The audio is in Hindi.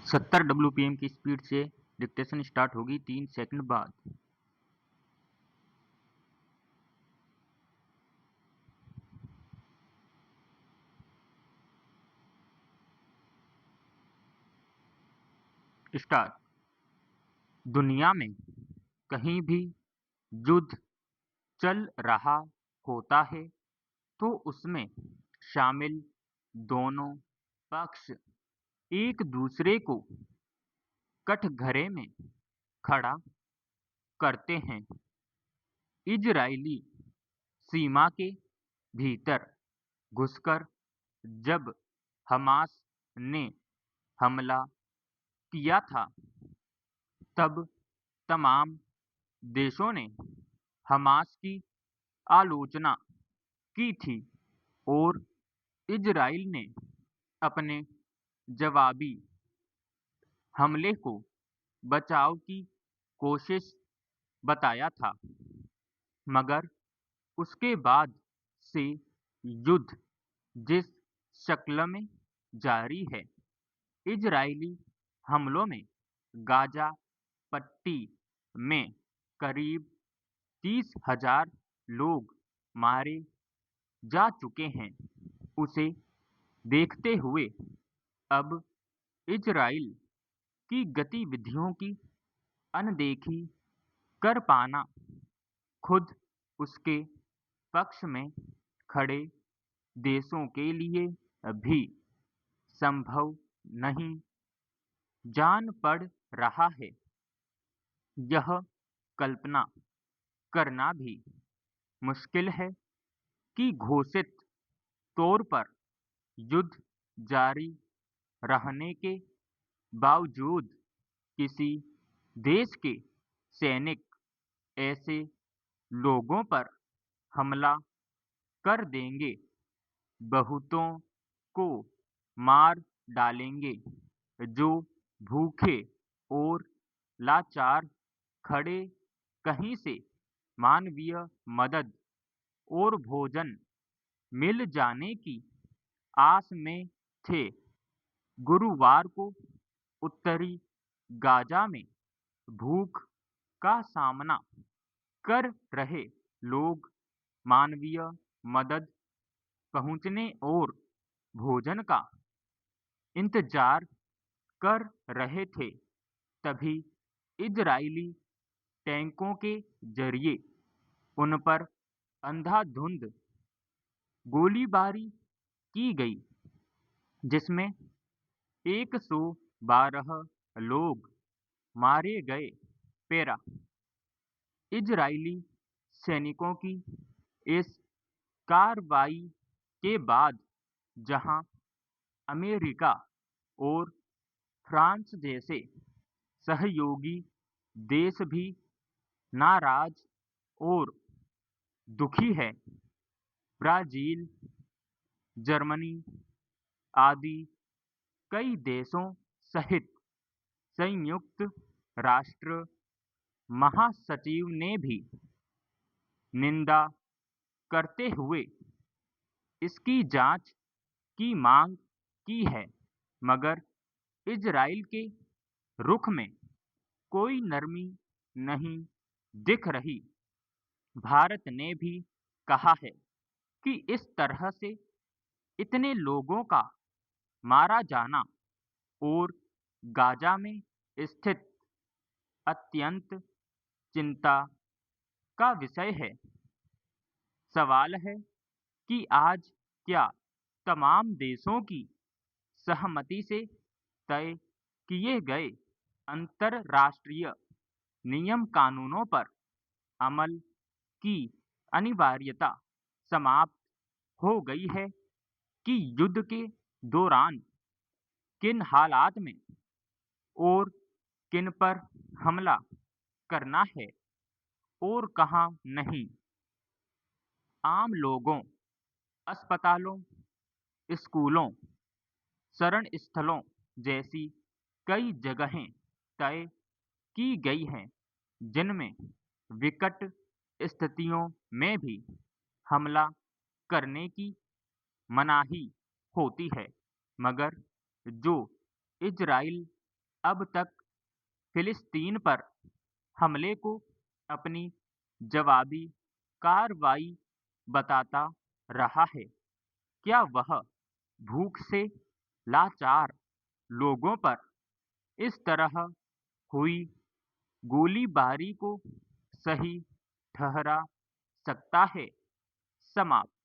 70 WPM की स्पीड से डिक्टेशन स्टार्ट होगी 3 सेकंड बाद। स्टार्ट। दुनिया में कहीं भी युद्ध चल रहा होता है तो उसमें शामिल दोनों पक्ष एक दूसरे को कटघरे में खड़ा करते हैं। इजरायली सीमा के भीतर घुसकर जब हमास ने हमला किया था तब तमाम देशों ने हमास की आलोचना की थी और इजराइल ने अपने जवाबी हमले को बचाव की कोशिश बताया था, मगर उसके बाद से युद्ध जिस शक्ल में जारी है, इजरायली हमलों में गाजा पट्टी में करीब 30,000 लोग मारे जा चुके हैं। उसे देखते हुए अब इजराइल की गतिविधियों की अनदेखी कर पाना खुद उसके पक्ष में खड़े देशों के लिए भी संभव नहीं जान पड़ रहा है। यह कल्पना करना भी मुश्किल है कि घोषित तौर पर युद्ध जारी रहने के बावजूद किसी देश के सैनिक ऐसे लोगों पर हमला कर देंगे, बहुतों को मार डालेंगे जो भूखे और लाचार खड़े कहीं से मानवीय मदद और भोजन मिल जाने की आस में थे। गुरुवार को उत्तरी गाजा में भूख का सामना कर रहे लोग मानवीय मदद पहुंचने और भोजन का इंतजार कर रहे थे, तभी इजरायली टैंकों के जरिए उन पर अंधाधुंध गोलीबारी की गई, जिसमें 112 लोग मारे गए। पैरा इजरायली सैनिकों की इस कार्रवाई के बाद जहां अमेरिका और फ्रांस जैसे सहयोगी देश भी नाराज और दुखी है, ब्राजील, जर्मनी आदि कई देशों सहित संयुक्त राष्ट्र महासचिव ने भी निंदा करते हुए इसकी जांच की मांग की है, मगर इजराइल के रुख में कोई नरमी नहीं दिख रही। भारत ने भी कहा है कि इस तरह से इतने लोगों का मारा जाना और गाजा में स्थित अत्यंत चिंता का विषय है। सवाल है कि आज क्या तमाम देशों की सहमति से तय किए गए अंतरराष्ट्रीय नियम कानूनों पर अमल की अनिवार्यता समाप्त हो गई है कि युद्ध के दौरान किन हालात में और किन पर हमला करना है और कहां नहीं। आम लोगों, अस्पतालों, स्कूलों, शरण स्थलों जैसी कई जगहें तय की गई हैं जिनमें विकट स्थितियों में भी हमला करने की मनाही होती है, मगर जो इजराइल अब तक फिलिस्तीन पर हमले को अपनी जवाबी कार्रवाई बताता रहा है। क्या वह भूख से लाचार लोगों पर इस तरह हुई गोलीबारी को सही ठहरा सकता है? समाप्त।